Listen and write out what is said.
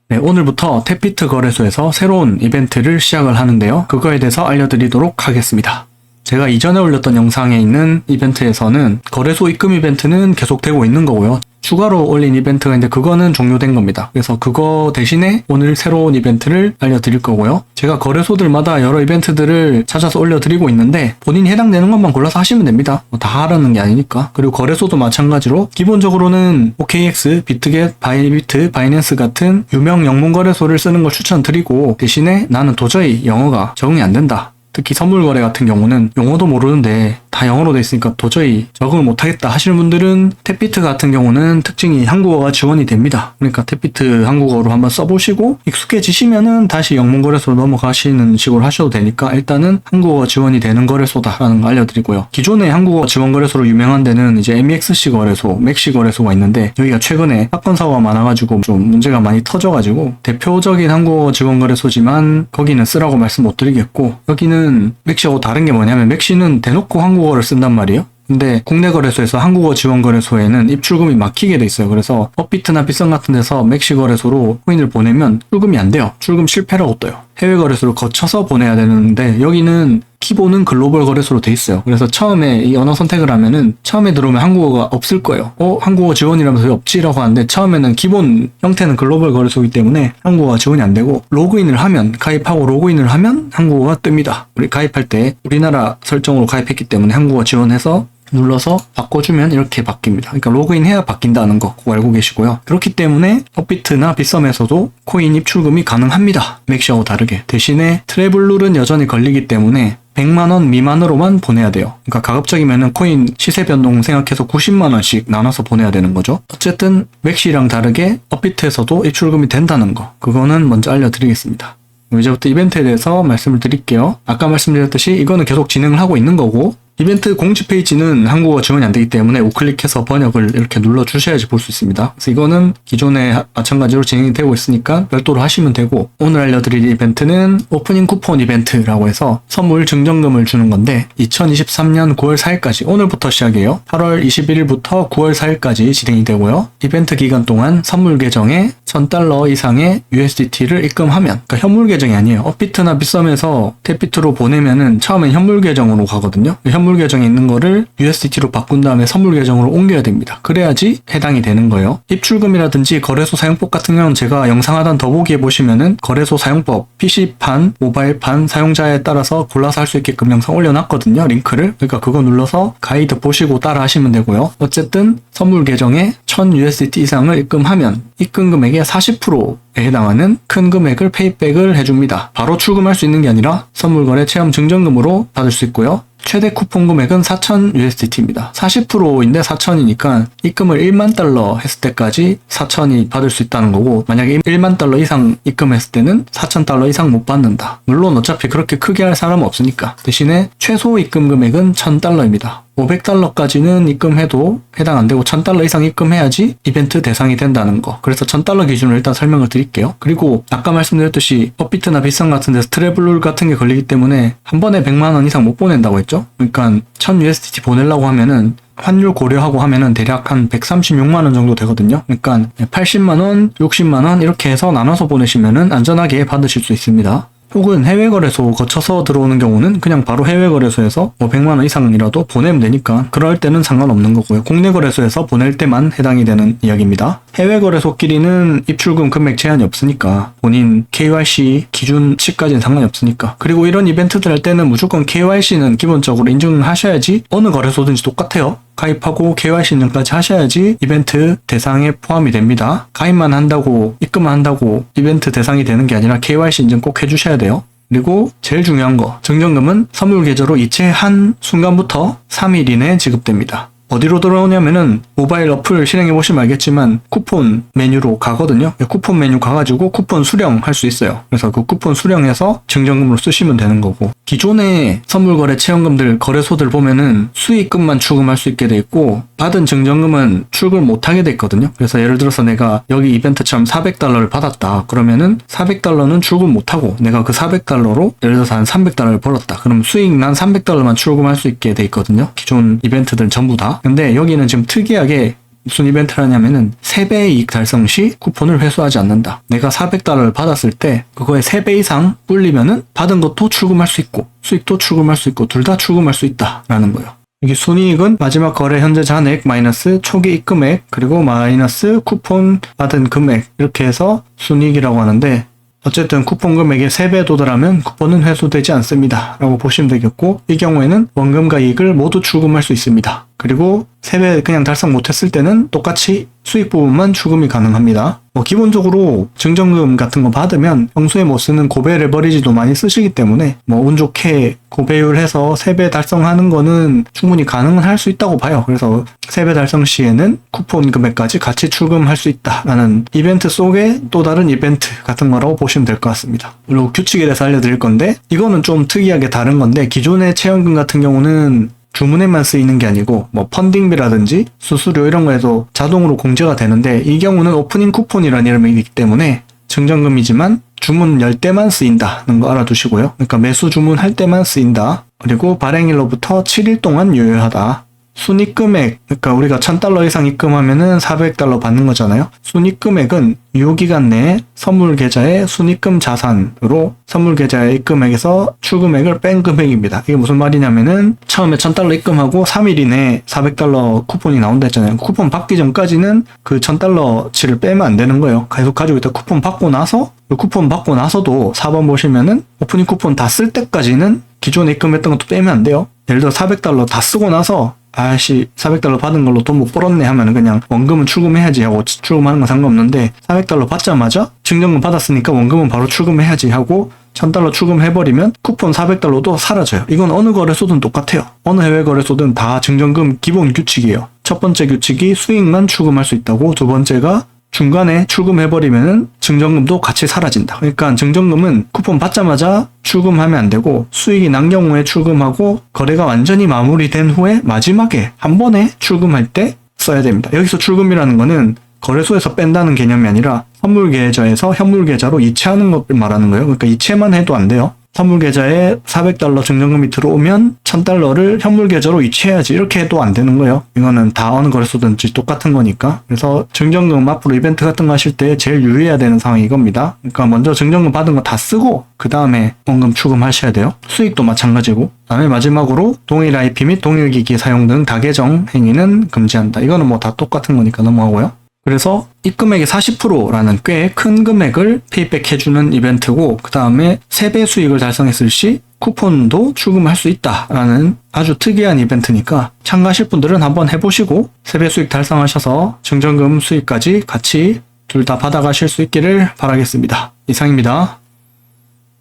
네, 오늘부터 탭비트 거래소에서 새로운 이벤트를 시작을 하는데요. 그거에 대해서 알려드리도록 하겠습니다. 제가 이전에 올렸던 영상에 있는 이벤트에서는 거래소 입금 이벤트는 계속되고 있는 거고요. 추가로 올린 이벤트가 있는데 그거는 종료된 겁니다. 그래서 그거 대신에 오늘 새로운 이벤트를 알려드릴 거고요. 제가 거래소들마다 여러 이벤트들을 찾아서 올려드리고 있는데 본인이 해당되는 것만 골라서 하시면 됩니다. 다 하라는 게 아니니까. 그리고 거래소도 마찬가지로 기본적으로는 OKX, 비트겟, 바이비트, 바이낸스 같은 유명 영문 거래소를 쓰는 걸 추천드리고 대신에 나는 도저히 영어가 적응이 안 된다. 특히 선물 거래 같은 경우는 용어도 모르는데 다 영어로 돼 있으니까 도저히 적응을 못하겠다 하시는 분들은 탭비트 같은 경우는 특징이 한국어가 지원이 됩니다. 그러니까 탭비트 한국어로 한번 써보시고 익숙해지시면은 다시 영문 거래소로 넘어가시는 식으로 하셔도 되니까 일단은 한국어 지원이 되는 거래소다라는 거 알려드리고요. 기존에 한국어 지원 거래소로 유명한 데는 이제 MEXC 거래소, 맥시 거래소가 있는데 여기가 최근에 사건 사고가 많아가지고 좀 문제가 많이 터져가지고 대표적인 한국어 지원 거래소지만 거기는 쓰라고 말씀 못 드리겠고 여기는 맥시하고 다른 게 뭐냐면 맥시는 대놓고 한국어를 쓴단 말이에요. 근데 국내 거래소에서 한국어 지원 거래소에는 입출금이 막히게 돼 있어요. 그래서 업비트나 빗썸 같은 데서 맥시 거래소로 코인을 보내면 출금이 안 돼요. 출금 실패라고 떠요. 해외 거래소를 거쳐서 보내야 되는데 여기는 키보는 글로벌 거래소로 돼 있어요. 그래서 처음에 이 언어 선택을 하면은 처음에 들어오면 한국어가 없을 거예요. 한국어 지원이라면서 왜 없지라고 하는데 처음에는 기본 형태는 글로벌 거래소이기 때문에 한국어가 지원이 안 되고 로그인을 하면 가입하고 로그인을 하면 한국어가 뜹니다. 우리 가입할 때 우리나라 설정으로 가입했기 때문에 한국어 지원해서 눌러서 바꿔주면 이렇게 바뀝니다. 그러니까 로그인해야 바뀐다는 거 꼭 알고 계시고요. 그렇기 때문에 업비트나 빗썸에서도 코인 입출금이 가능합니다. 맥시하고 다르게. 대신에 트래블룰은 여전히 걸리기 때문에 100만원 미만으로만 보내야 돼요. 그러니까 가급적이면은 코인 시세 변동 생각해서 90만원씩 나눠서 보내야 되는 거죠. 어쨌든 맥시랑 다르게 업비트에서도 입출금이 된다는 거. 그거는 먼저 알려드리겠습니다. 이제부터 이벤트에 대해서 말씀을 드릴게요. 아까 말씀드렸듯이 이거는 계속 진행을 하고 있는 거고 이벤트 공지 페이지는 한국어 지원이 안 되기 때문에 우클릭해서 번역을 이렇게 눌러주셔야지 볼 수 있습니다. 그래서 이거는 기존에 마찬가지로 진행이 되고 있으니까 별도로 하시면 되고 오늘 알려드릴 이벤트는 오프닝 쿠폰 이벤트라고 해서 선물 증정금을 주는 건데 2023년 9월 4일까지 오늘부터 시작이에요. 8월 21일부터 9월 4일까지 진행이 되고요. 이벤트 기간 동안 선물 계정에 $1000 이상의 USDT를 입금하면 그러니까 현물 계정이 아니에요. 업비트나 빗썸에서 탭비트로 보내면은 처음엔 현물 계정으로 가거든요. 선물 계정에 있는 거를 USDT로 바꾼 다음에 선물 계정으로 옮겨야 됩니다. 그래야지 해당이 되는 거예요. 입출금이라든지 거래소 사용법 같은 경우는 제가 영상 하단 더보기에 보시면은 거래소 사용법, PC판, 모바일판 사용자에 따라서 골라서 할 수 있게끔 영상 올려놨거든요. 링크를. 그러니까 그거 눌러서 가이드 보시고 따라 하시면 되고요. 어쨌든 선물 계정에 1000USDT 이상을 입금하면 입금 금액의 40%에 해당하는 큰 금액을 페이백을 해줍니다. 바로 출금할 수 있는 게 아니라 선물 거래 체험 증정금으로 받을 수 있고요. 최대 쿠폰 금액은 4000USDT입니다. 40%인데 4000이니까 입금을 $10,000,000 했을 때까지 4000이 받을 수 있다는 거고 만약에 $10,000,000 이상 입금했을 때는 $4,000 이상 못 받는다. 물론 어차피 그렇게 크게 할 사람은 없으니까. 대신에 최소 입금 금액은 $1,000입니다. $500까지는 입금해도 해당 안 되고 $1,000 이상 입금해야지 이벤트 대상이 된다는 거. 그래서 $1,000 기준으로 일단 설명을 드릴게요. 그리고 아까 말씀드렸듯이 업비트나 빗썸 같은 데서 트래블룰 같은 게 걸리기 때문에 한 번에 100만원 이상 못 보낸다고 했죠. 그러니까 1000USDT 보내려고 하면은 환율 고려하고 하면은 대략 한 136만원 정도 되거든요. 그러니까 80만원, 60만원 이렇게 해서 나눠서 보내시면은 안전하게 받으실 수 있습니다. 혹은 해외 거래소 거쳐서 들어오는 경우는 그냥 바로 해외 거래소에서 100만원 이상이라도 보내면 되니까 그럴 때는 상관없는 거고요. 국내 거래소에서 보낼 때만 해당이 되는 이야기입니다. 해외 거래소끼리는 입출금 금액 제한이 없으니까 본인 KYC 기준치까지는 상관이 없으니까 그리고 이런 이벤트들 할 때는 무조건 KYC는 기본적으로 인증을 하셔야지 어느 거래소든지 똑같아요. 가입하고 KYC 인증까지 하셔야지 이벤트 대상에 포함이 됩니다. 가입만 한다고 입금만 한다고 이벤트 대상이 되는 게 아니라 KYC 인증 꼭 해주셔야 돼요. 그리고 제일 중요한 거 증정금은 선물 계좌로 이체한 순간부터 3일 이내에 지급됩니다. 어디로 들어오냐면은 모바일 어플 실행해보시면 알겠지만 쿠폰 메뉴로 가거든요. 쿠폰 메뉴 가가지고 쿠폰 수령할 수 있어요. 그래서 그 쿠폰 수령해서 증정금으로 쓰시면 되는 거고 기존의 선물거래 체험금들 거래소들 보면은 수익금만 출금할 수 있게 돼 있고 받은 증정금은 출금을 못하게 돼 있거든요. 그래서 예를 들어서 내가 여기 이벤트처럼 $400를 받았다. 그러면은 $400는 출금 못하고 내가 그 $400로 예를 들어서 한 $300를 벌었다. 그럼 수익 난 $300만 출금할 수 있게 돼 있거든요. 기존 이벤트들은 전부 다. 근데 여기는 지금 특이하게 무슨 이벤트를 하냐면은 3배의 이익 달성 시 쿠폰을 회수하지 않는다. 내가 400달러를 받았을 때 그거의 3배 이상 불리면은 받은 것도 출금할 수 있고 수익도 출금할 수 있고 둘 다 출금할 수 있다라는 거예요. 여기 순이익은 마지막 거래 현재 잔액 마이너스 초기 입금액 그리고 마이너스 쿠폰 받은 금액 이렇게 해서 순이익이라고 하는데, 어쨌든 쿠폰 금액의 3배에 도달하면 쿠폰은 회수되지 않습니다 라고 보시면 되겠고, 이 경우에는 원금과 이익을 모두 출금할 수 있습니다. 그리고 3배 그냥 달성 못했을 때는 똑같이 수익 부분만 출금이 가능합니다. 기본적으로 증정금 같은 거 받으면 평소에 못 쓰는 고배 레버리지도 많이 쓰시기 때문에 운 좋게 고배율해서 3배 달성하는 거는 충분히 가능은 할 수 있다고 봐요. 그래서 3배 달성 시에는 쿠폰 금액까지 같이 출금할 수 있다라는 이벤트 속의 또 다른 이벤트 같은 거라고 보시면 될 것 같습니다. 그리고 규칙에 대해서 알려드릴 건데, 이거는 좀 특이하게 다른 건데, 기존의 체험금 같은 경우는 주문에만 쓰이는 게 아니고 펀딩비라든지 수수료 이런 거에도 자동으로 공제가 되는데, 이 경우는 오프닝 쿠폰이라는 이름이기 때문에 증정금이지만 주문 열 때만 쓰인다는 거 알아두시고요. 그러니까 매수 주문할 때만 쓰인다. 그리고 발행일로부터 7일 동안 유효하다. 순입금액, 그러니까 우리가 $1000 이상 입금하면은 $400 받는 거잖아요. 순입금액은 유효기간 내에 선물 계좌의 순입금 자산으로 선물 계좌의 입금액에서 출금액을 뺀 금액입니다. 이게 무슨 말이냐면은 처음에 $1000 입금하고 3일 이내에 $400 쿠폰이 나온다 했잖아요. 쿠폰 받기 전까지는 그 $1000치를 빼면 안 되는 거예요. 계속 가지고 있다 쿠폰 받고 나서, 쿠폰 받고 나서도 4번 보시면은 오프닝 쿠폰 다 쓸 때까지는 기존에 입금했던 것도 빼면 안 돼요. 예를 들어 $400 다 쓰고 나서 $400 받은 걸로 돈 못 벌었네 하면은 그냥 원금은 출금해야지 하고 출금하는 건 상관없는데, $400 받자마자 증정금 받았으니까 원금은 바로 출금해야지 하고 $1000 출금해버리면 쿠폰 $400도 사라져요. 이건 어느 거래소든 똑같아요. 어느 해외 거래소든 다 증정금 기본 규칙이에요. 첫 번째 규칙이 수익만 출금할 수 있다고, 두 번째가 중간에 출금해버리면은 증정금도 같이 사라진다. 그러니까 증정금은 쿠폰 받자마자 출금하면 안 되고 수익이 난 경우에 출금하고 거래가 완전히 마무리된 후에 마지막에 한 번에 출금할 때 써야 됩니다. 여기서 출금이라는 거는 거래소에서 뺀다는 개념이 아니라 선물 계좌에서 현물 계좌로 이체하는 것을 말하는 거예요. 그러니까 이체만 해도 안 돼요. 선물 계좌에 $400 증정금이 들어오면 $1000를 현물 계좌로 이체해야지, 이렇게 해도 안 되는 거예요. 이거는 다 어느 거래소든지 똑같은 거니까. 그래서 증정금 앞으로 이벤트 같은 거 하실 때 제일 유의해야 되는 상황이 이겁니다. 그러니까 먼저 증정금 받은 거 다 쓰고 그 다음에 원금 출금하셔야 돼요. 수익도 마찬가지고. 그다음에 마지막으로 동일 IP 및 동일 기기 사용 등 다계정 행위는 금지한다. 이거는 뭐 다 똑같은 거니까 넘어가고요. 그래서 입금액의 40%라는 꽤 큰 금액을 페이백 해주는 이벤트고, 그 다음에 3배 수익을 달성했을 시 쿠폰도 출금할 수 있다라는 아주 특이한 이벤트니까 참가하실 분들은 한번 해보시고 3배 수익 달성하셔서 증정금 수익까지 같이 둘 다 받아가실 수 있기를 바라겠습니다. 이상입니다.